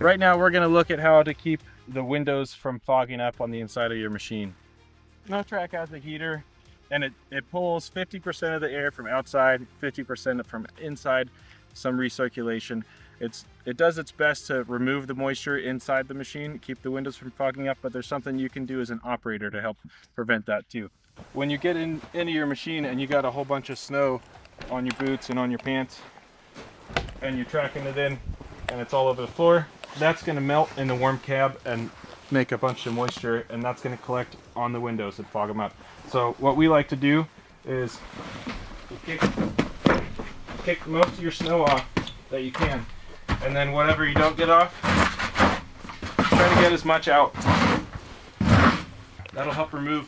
Right now we're going to look at how to keep the windows from fogging up on the inside of your machine. Sno Trac has a heater, and it pulls 50% of the air from outside, 50% from inside, some recirculation. It does its best to remove the moisture inside the machine, keep the windows from fogging up, but there's something you can do as an operator to help prevent that too. When you get into your machine and you got a whole bunch of snow on your boots and on your pants, and you're tracking it in and it's all over the floor, that's going to melt in the warm cab and make a bunch of moisture, and that's going to collect on the windows and fog them up. So what we like to do is kick most of your snow off that you can, and then whatever you don't get off, try to get as much out. That'll help remove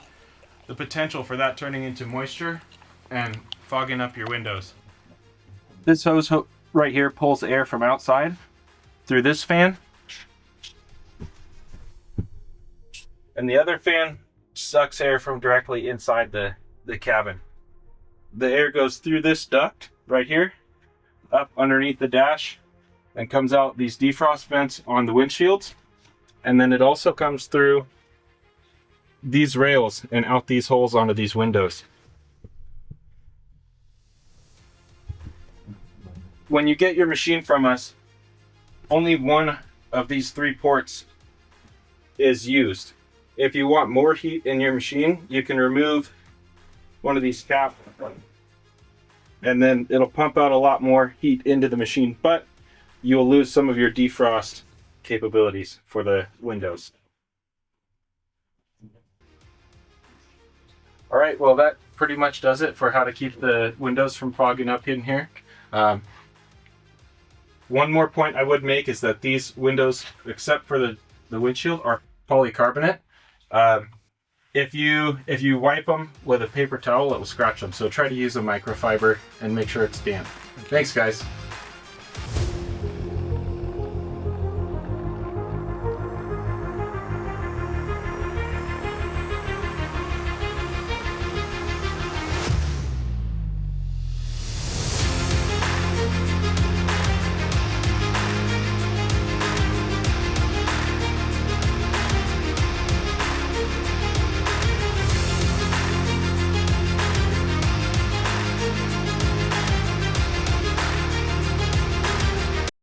the potential for that turning into moisture and fogging up your windows. This hose right here pulls air from outside through this fan, and the other fan sucks air from directly inside the cabin. The air goes through this duct right here, up underneath the dash, and comes out these defrost vents on the windshields, and then it also comes through these rails and out these holes onto these windows. When you get your machine from us, only one of these 3 ports is used. If you want more heat in your machine, you can remove one of these caps, and then it'll pump out a lot more heat into the machine, but you'll lose some of your defrost capabilities for the windows. All right, well, that pretty much does it for how to keep the windows from fogging up in here. One more point I would make is that these windows, except for the windshield, are polycarbonate. If you wipe them with a paper towel, it will scratch them. So try to use a microfiber and make sure it's damp. Thanks, guys.